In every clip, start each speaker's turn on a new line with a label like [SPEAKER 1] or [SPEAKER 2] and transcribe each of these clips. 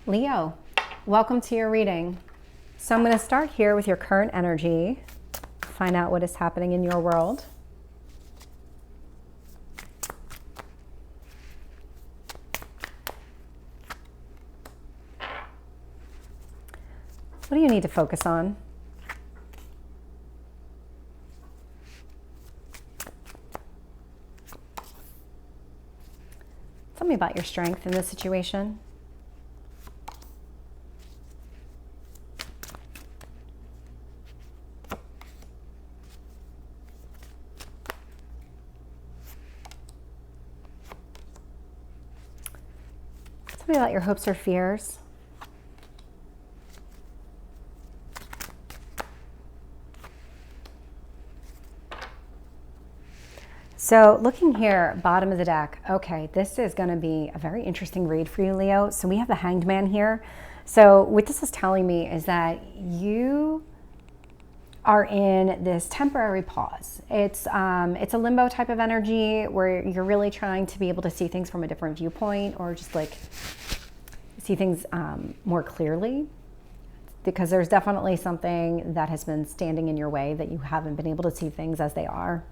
[SPEAKER 1] Leo, welcome to your reading. So I'm going to start here with your current energy, find out what is happening in your world. What do you need to focus on? Tell me about your strength in this situation. Tell me about your hopes or fears. So looking here, bottom of the deck, okay, this is going to be a very interesting read for you, Leo. So we have the Hanged Man here. So what this is telling me is that you are in this temporary pause. It's a limbo type of energy where you're really trying to be able to see things from a different viewpoint, or just like see things more clearly, because there's definitely something that has been standing in your way that you haven't been able to see things as they are.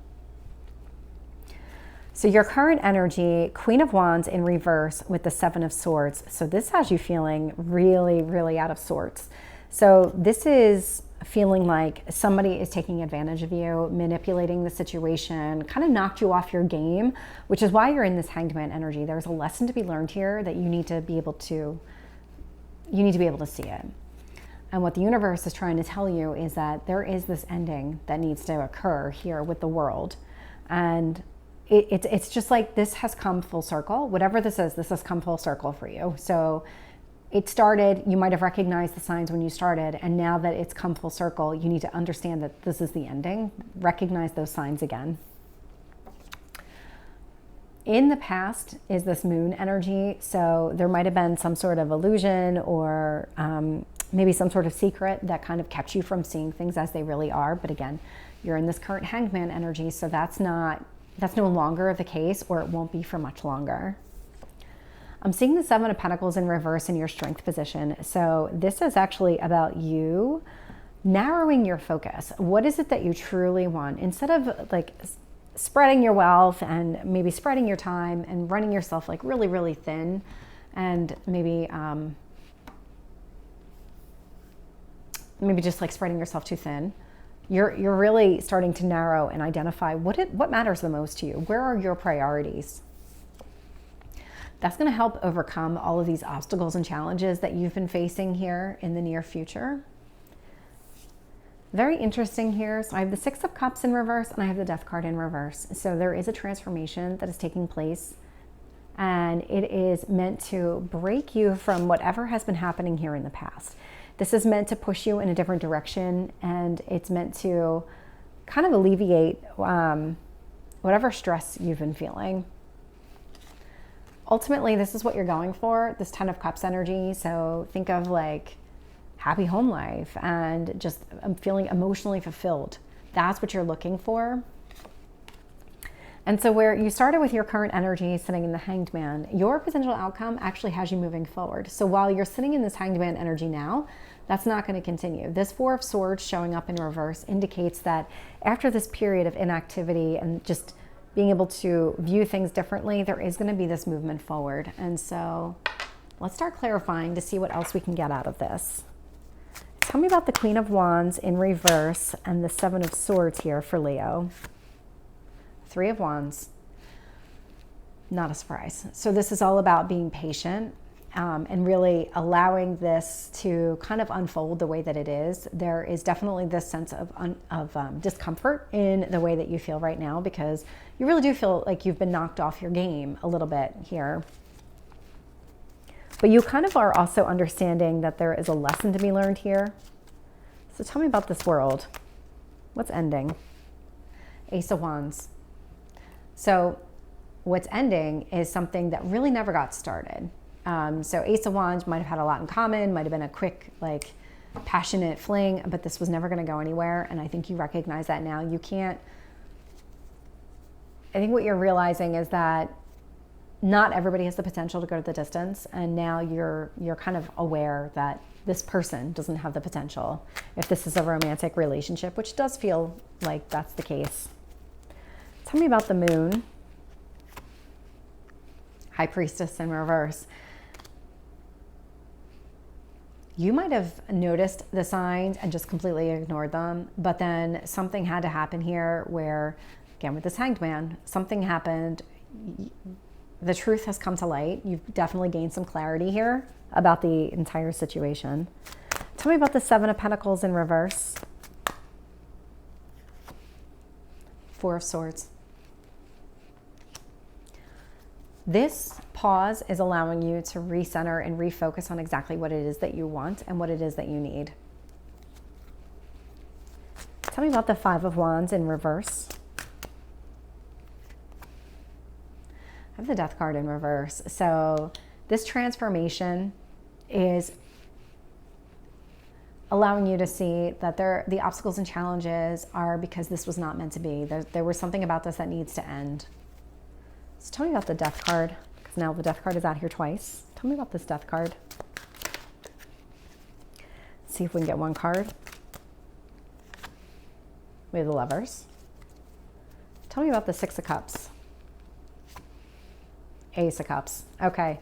[SPEAKER 1] So your current energy, Queen of Wands in reverse with the Seven of Swords. So this has you feeling really, really out of sorts. So this is feeling like somebody is taking advantage of you, manipulating the situation, kind of knocked you off your game, which is why you're in this Hanged Man energy. There's a lesson to be learned here that you need to be able to see it. And what the universe is trying to tell you is that there is this ending that needs to occur here with the world. And it's just like this has come full circle. Whatever this is, this has come full circle for you. So it started, you might have recognized the signs when you started, and now that it's come full circle, you need to understand that this is the ending. Recognize those signs again. In the past is this moon energy. So there might have been some sort of illusion or maybe some sort of secret that kind of kept you from seeing things as they really are. But again, you're in this current Hanged Man energy, so that's no longer the case, or it won't be for much longer. I'm seeing the Seven of Pentacles in reverse in your strength position. So this is actually about you narrowing your focus. What is it that you truly want? Instead of like spreading your wealth and maybe spreading your time and running yourself like really, really thin, and maybe just like spreading yourself too thin, you're really starting to narrow and identify what matters the most to you. Where are your priorities? That's going to help overcome all of these obstacles and challenges that you've been facing here in the near future. Very interesting here. So I have the Six of Cups in reverse and I have the Death card in reverse. So there is a transformation that is taking place, and it is meant to break you from whatever has been happening here in the past. This is meant to push you in a different direction, and it's meant to kind of alleviate whatever stress you've been feeling. Ultimately, this is what you're going for, this Ten of Cups energy. So think of like happy home life and just feeling emotionally fulfilled. That's what you're looking for. And so where you started with your current energy sitting in the Hanged Man, your potential outcome actually has you moving forward. So while you're sitting in this Hanged Man energy now, that's not going to continue. This Four of Swords showing up in reverse indicates that after this period of inactivity and just being able to view things differently, there is going to be this movement forward. And so let's start clarifying to see what else we can get out of this. Tell me about the Queen of Wands in reverse and the Seven of Swords here for Leo. Three of Wands. Not a surprise. So this is all about being patient and really allowing this to kind of unfold the way that it is. There is definitely this sense of discomfort in the way that you feel right now, because you really do feel like you've been knocked off your game a little bit here. But you kind of are also understanding that there is a lesson to be learned here. So tell me about this world. What's ending? Ace of Wands. So what's ending is something that really never got started. So Ace of Wands might have had a lot in common, might have been a quick, like, passionate fling, but this was never going to go anywhere. And I think you recognize that now. You can't, I think what you're realizing is that not everybody has the potential to go to the distance, and now you're kind of aware that this person doesn't have the potential if this is a romantic relationship, which does feel like that's the case. Tell me about the moon. High Priestess in reverse. You might have noticed the signs and just completely ignored them, but then something had to happen here where, again, with this Hanged Man, something happened. The truth has come to light. You've definitely gained some clarity here about the entire situation. Tell me about the Seven of Pentacles in reverse. Four of Swords. This pause is allowing you to recenter and refocus on exactly what it is that you want and what it is that you need. Tell me about the Five of Wands in reverse. I have the Death card in reverse. So this transformation is allowing you to see that the obstacles and challenges are because this was not meant to be. There was something about this that needs to end. So tell me about the Death card, because now the Death card is out here twice. Tell me about this Death card. Let's see if we can get one card. We have the Lovers. Tell me about the Six of Cups. Ace of Cups. Okay.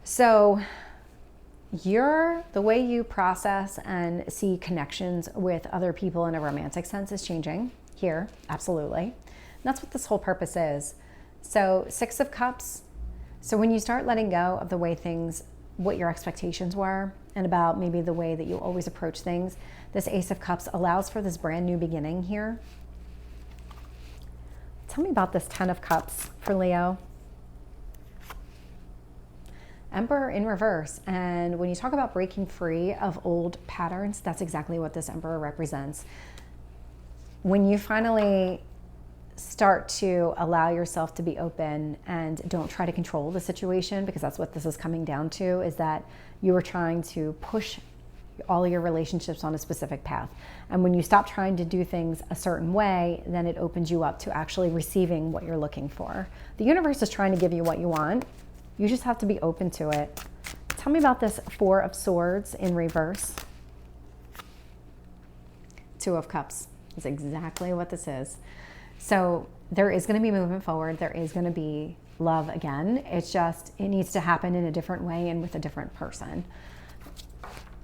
[SPEAKER 1] So the way you process and see connections with other people in a romantic sense is changing here. Absolutely. And that's what this whole purpose is. So Six of Cups. So when you start letting go of the way what your expectations were, and about maybe the way that you always approach things, this Ace of Cups allows for this brand new beginning here. Tell me about this Ten of Cups for Leo. Emperor in reverse. And when you talk about breaking free of old patterns, that's exactly what this Emperor represents. When you finally start to allow yourself to be open and don't try to control the situation, because that's what this is coming down to, is that you are trying to push all your relationships on a specific path. And when you stop trying to do things a certain way, then it opens you up to actually receiving what you're looking for. The universe is trying to give you what you want. You just have to be open to it. Tell me about this Four of Swords in reverse. Two of Cups is exactly what this is. So there is going to be movement forward. There is going to be love again. It's just, it needs to happen in a different way and with a different person.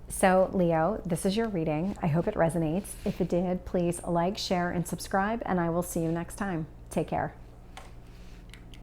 [SPEAKER 1] So Leo, this is your reading. I hope it resonates. If it did, please like, share, and subscribe, and I will see you next time. Take care.